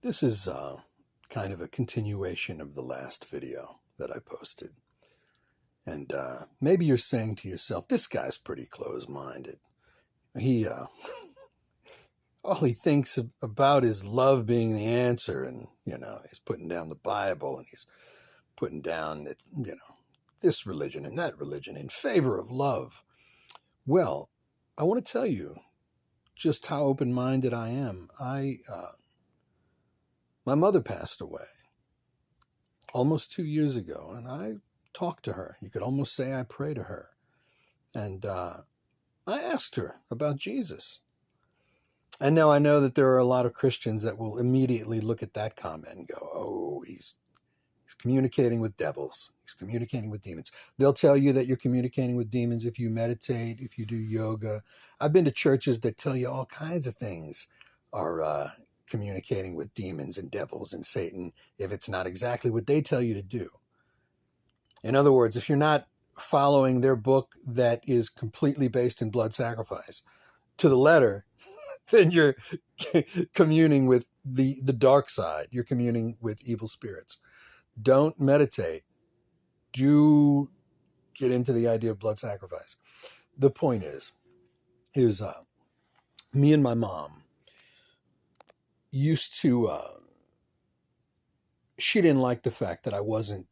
This is kind of a continuation of the last video that I posted. And maybe you're saying to yourself, this guy's pretty close-minded. He, all he thinks about is love being the answer. And, he's putting down the Bible and he's putting down, this religion and that religion in favor of love. Well, I want to tell you just how open-minded I am. My mother passed away almost 2 years ago, and I talked to her. You could almost say I prayed to her. And I asked her about Jesus. And now I know that there are a lot of Christians that will immediately look at that comment and go, oh, he's communicating with devils. He's communicating with demons. They'll tell you that you're communicating with demons if you meditate, if you do yoga. I've been to churches that tell you all kinds of things are communicating with demons and devils and Satan if it's not exactly what they tell you to do. In other words, if you're not following their book that is completely based in blood sacrifice to the letter, then you're communing with the dark side. You're communing with evil spirits. Don't meditate. Do get into the idea of blood sacrifice. The point is me and my mom used to, she didn't like the fact that I wasn't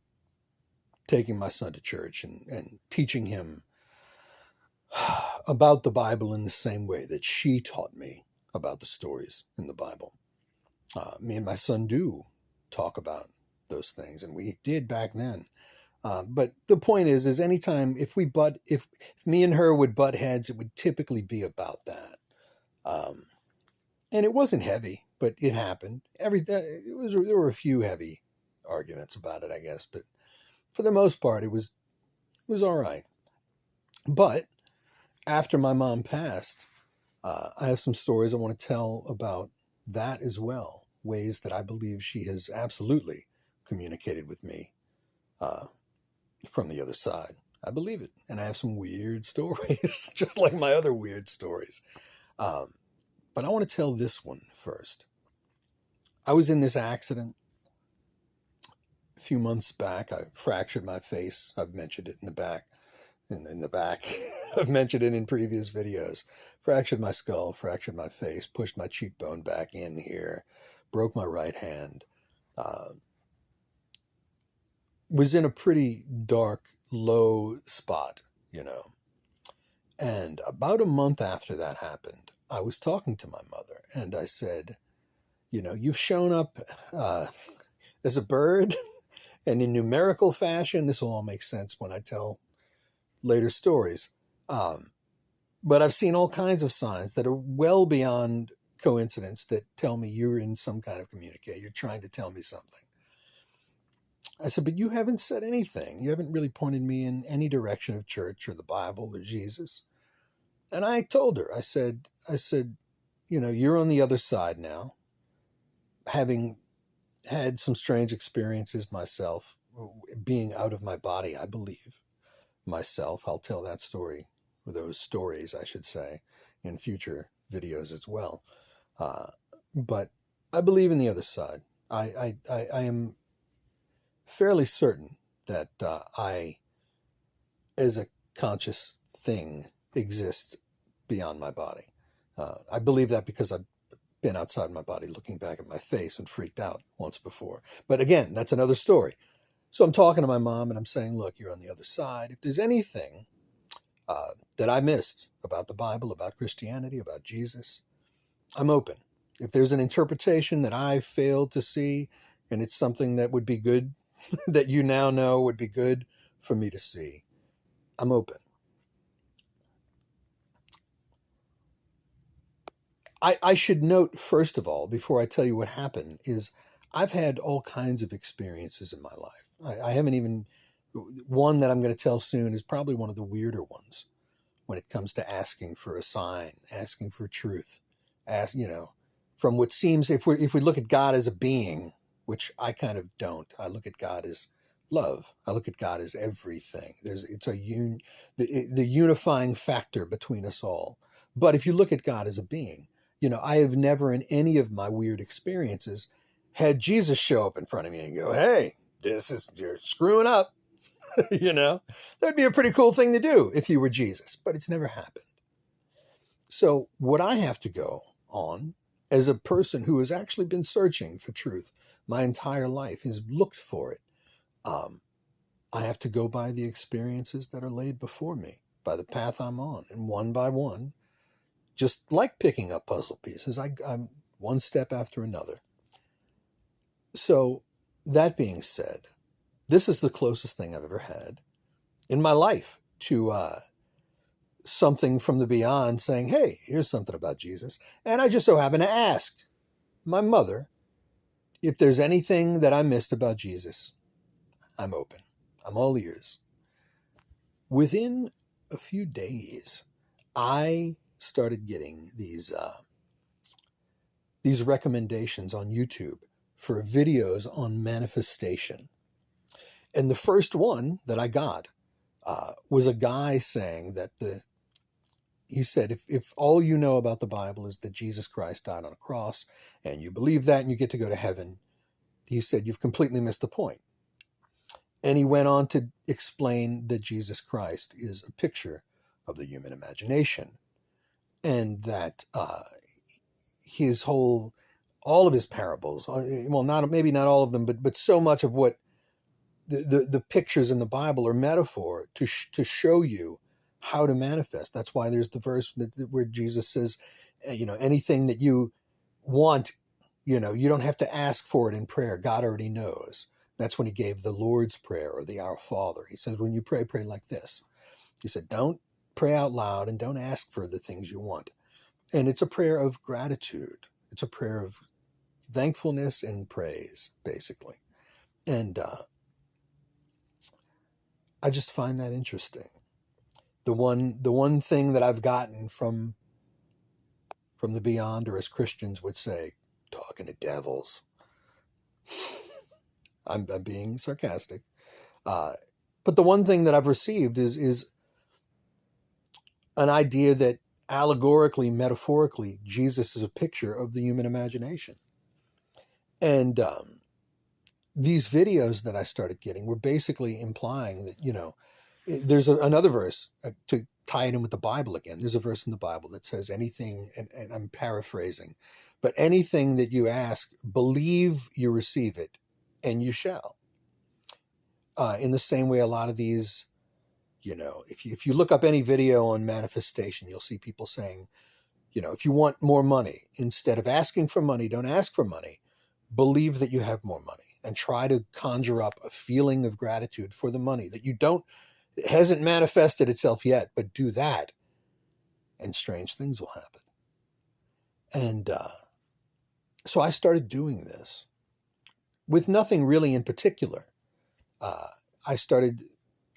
taking my son to church and teaching him about the Bible in the same way that she taught me about the stories in the Bible. Me and my son do talk about those things, and we did back then. But the point is anytime if me and her would butt heads, it would typically be about that. And it wasn't heavy, but it happened. There were a few heavy arguments about it, I guess, but for the most part, it was all right. But after my mom passed, I have some stories I want to tell about that as well. Ways that I believe she has absolutely communicated with me from the other side. I believe it. And I have some weird stories, just like my other weird stories. But I want to tell this one first. I was in this accident a few months back. I fractured my face. I've mentioned it in the back. I've mentioned it in previous videos. Fractured my skull, fractured my face, pushed my cheekbone back in here, broke my right hand. Was in a pretty dark, low spot, And about a month after that happened, I was talking to my mother and I said, you've shown up as a bird and in numerical fashion. This will all make sense when I tell later stories. But I've seen all kinds of signs that are well beyond coincidence that tell me you're in some kind of communication. You're trying to tell me something. I said, but you haven't said anything. You haven't really pointed me in any direction of church or the Bible or Jesus. And I told her, I said, you're on the other side now, having had some strange experiences myself, being out of my body, I believe, myself. I'll tell that story, or those stories, I should say, in future videos as well. But I believe in the other side. I am fairly certain that I, as a conscious thing, exist beyond my body. I believe that because I've been outside my body looking back at my face and freaked out once before. But again, that's another story. So I'm talking to my mom and I'm saying, look, you're on the other side. If there's anything that I missed about the Bible, about Christianity, about Jesus, I'm open. If there's an interpretation that I failed to see and it's something that would be good, that you now know would be good for me to see, I'm open. I should note, first of all, before I tell you what happened, is I've had all kinds of experiences in my life. I haven't even, one that I'm going to tell soon is probably one of the weirder ones when it comes to asking for a sign, asking for truth, from what seems, if we look at God as a being, which I kind of don't, I look at God as love. I look at God as everything. The unifying factor between us all. But if you look at God as a being, I have never in any of my weird experiences had Jesus show up in front of me and go, hey, you're screwing up, that'd be a pretty cool thing to do if you were Jesus, but it's never happened. So what I have to go on as a person who has actually been searching for truth my entire life, has looked for it, I have to go by the experiences that are laid before me, by the path I'm on, and one by one, just like picking up puzzle pieces, I'm one step after another. So that being said, this is the closest thing I've ever had in my life to something from the beyond saying, hey, here's something about Jesus. And I just so happen to ask my mother if there's anything that I missed about Jesus. I'm open. I'm all ears. Within a few days, I started getting these recommendations on YouTube for videos on manifestation. And the first one that I got was a guy saying that he said, if all you know about the Bible is that Jesus Christ died on a cross and you believe that and you get to go to heaven, he said, you've completely missed the point. And he went on to explain that Jesus Christ is a picture of the human imagination, and that all of his parables, well, maybe not all of them, but so much of what the pictures in the Bible are metaphor to show you how to manifest. That's why there's the verse where Jesus says, anything that you want, you don't have to ask for it in prayer. God already knows. That's when he gave the Lord's Prayer, or the Our Father. He says, when you pray, pray like this. He said, don't pray out loud and don't ask for the things you want. And it's a prayer of gratitude. It's a prayer of thankfulness and praise, basically. And I just find that interesting. The one thing that I've gotten from the beyond, or as Christians would say, talking to devils. I'm being sarcastic. But the one thing that I've received is an idea that allegorically, metaphorically, Jesus is a picture of the human imagination. And these videos that I started getting were basically implying that, there's another verse to tie it in with the Bible again. There's a verse in the Bible that says anything, and I'm paraphrasing, but anything that you ask, believe you receive it, and you shall. In the same way, a lot of these, if you look up any video on manifestation, you'll see people saying, if you want more money, instead of asking for money, don't ask for money. Believe that you have more money and try to conjure up a feeling of gratitude for the money that it hasn't manifested itself yet, but do that and strange things will happen. And so I started doing this with nothing really in particular. I started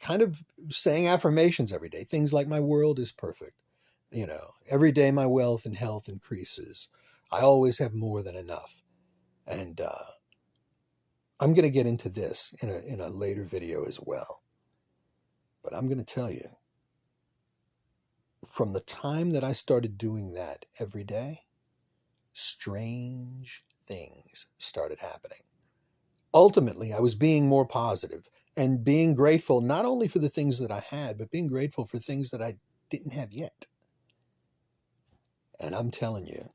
kind of saying affirmations every day, things like my world is perfect. Every day my wealth and health increases. I always have more than enough. And I'm going to get into this in a later video as well. But I'm going to tell you, from the time that I started doing that every day, strange things started happening. Ultimately, I was being more positive and being grateful not only for the things that I had, but being grateful for things that I didn't have yet. And I'm telling you,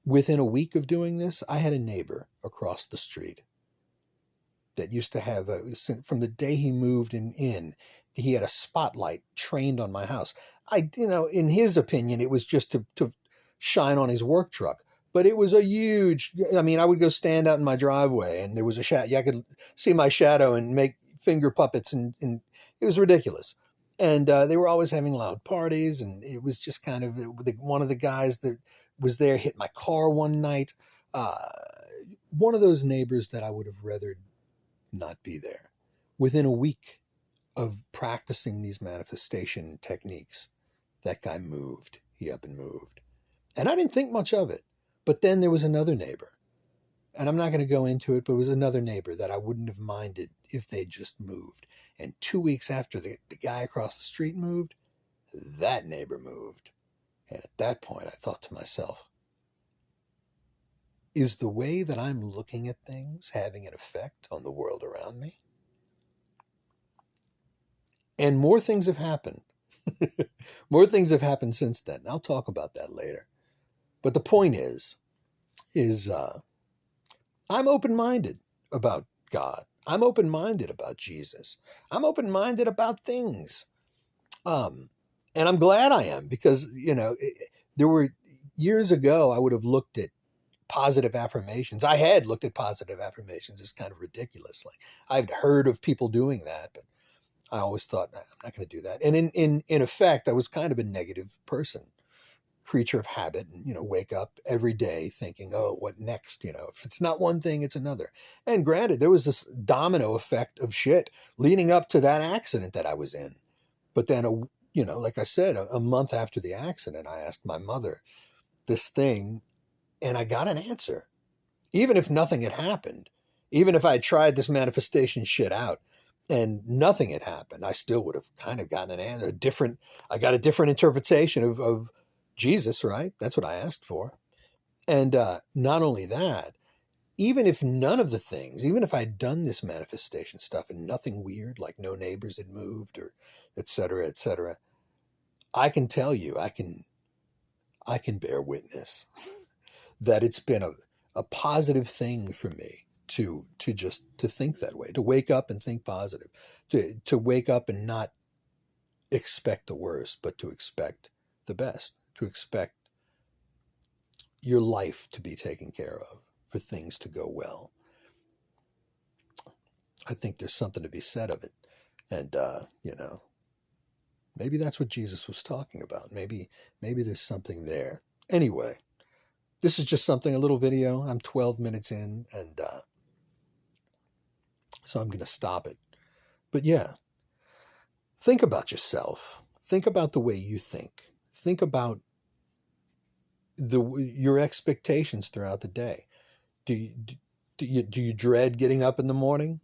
within a week of doing this, I had a neighbor across the street that used to have, from the day he moved in, he had a spotlight trained on my house. In his opinion, it was just to shine on his work truck. But it was a huge, I would go stand out in my driveway and there was a shadow. I could see my shadow and make finger puppets, and it was ridiculous. And they were always having loud parties, and it was just kind of, one of the guys that was there hit my car one night. One of those neighbors that I would have rather not be there. Within a week of practicing these manifestation techniques, that guy moved. He up and moved. And I didn't think much of it. But then there was another neighbor, and I'm not going to go into it, but it was another neighbor that I wouldn't have minded if they just moved. And 2 weeks after the guy across the street moved, that neighbor moved. And at that point, I thought to myself, Is the way that I'm looking at things having an effect on the world around me? And more things have happened. More things have happened since then. I'll talk about that later. But the point is I'm open-minded about God. I'm open-minded about Jesus. I'm open-minded about things. And I'm glad I am because, there were years ago I would have looked at positive affirmations. I had looked at positive affirmations as kind of ridiculous. Like I've heard of people doing that, but I always thought, "Nah, I'm not going to do that." And in effect, I was kind of a negative person, creature of habit, and wake up every day thinking, "Oh, what next?" If it's not one thing, it's another. And granted, there was this domino effect of shit leading up to that accident that I was in. But then, like I said, a month after the accident, I asked my mother this thing, and I got an answer. Even if nothing had happened, even if I had tried this manifestation shit out and nothing had happened, I still would have kind of gotten an answer. I got a different interpretation of Jesus, right? That's what I asked for. And not only that, even if none of the things, even if I'd done this manifestation stuff and nothing weird, like no neighbors had moved or et cetera, I can tell you, I can bear witness that it's been a positive thing for me to think that way, to wake up and think positive, to wake up and not expect the worst, but to expect the best, to expect your life to be taken care of, for things to go well. I think there's something to be said of it. And, maybe that's what Jesus was talking about. Maybe there's something there. Anyway, this is just a little video. I'm 12 minutes in, and so I'm going to stop it. But yeah, think about yourself. Think about the way you think. Think about your expectations throughout the day. Do you dread getting up in the morning?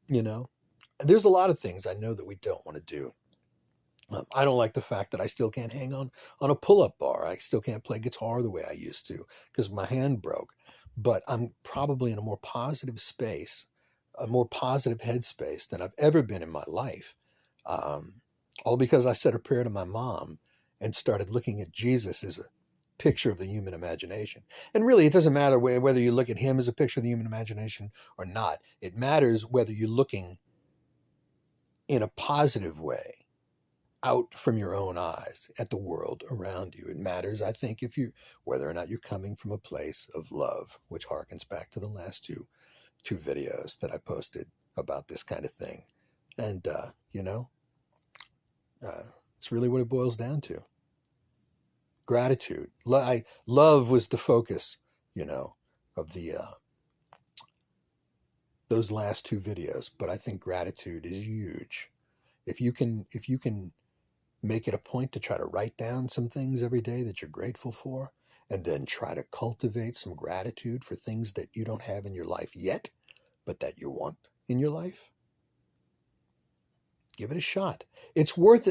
There's a lot of things I know that we don't want to do. I don't like the fact that I still can't hang on a pull-up bar. I still can't play guitar the way I used to because my hand broke. But I'm probably in a more positive space, a more positive headspace than I've ever been in my life. Um, all because I said a prayer to my mom and started looking at Jesus as a picture of the human imagination. And really, it doesn't matter whether you look at him as a picture of the human imagination or not. It matters whether you're looking in a positive way out from your own eyes at the world around you. It matters, I think, whether or not you're coming from a place of love, which harkens back to the last two videos that I posted about this kind of thing. And it's really what it boils down to. Gratitude. Love was the focus, of the those last two videos. But I think gratitude is huge. If you can make it a point to try to write down some things every day that you're grateful for, and then try to cultivate some gratitude for things that you don't have in your life yet, but that you want in your life, give it a shot. It's worth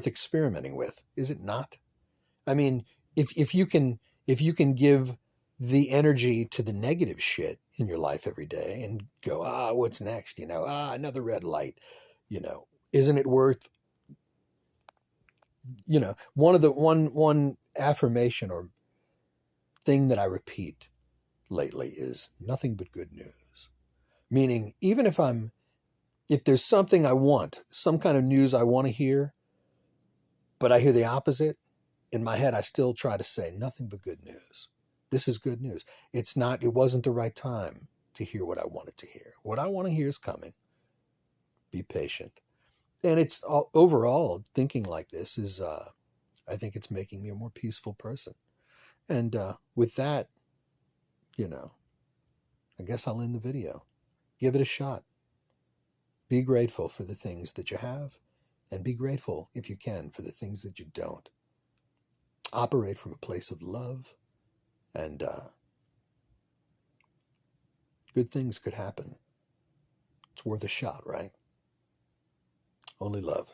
experimenting with, is it not? I mean, if you can give the energy to the negative shit in your life every day and go, what's next? Another red light, isn't it worth, one affirmation or thing that I repeat lately is nothing but good news. Meaning, even if there's something I want, some kind of news I want to hear, but I hear the opposite, in my head, I still try to say nothing but good news. This is good news. It wasn't the right time to hear what I wanted to hear. What I want to hear is coming. Be patient. And it's overall thinking like this is, I think it's making me a more peaceful person. And with that, I guess I'll end the video. Give it a shot. Be grateful for the things that you have, and be grateful, if you can, for the things that you don't. Operate from a place of love, and good things could happen. It's worth a shot, right? Only love.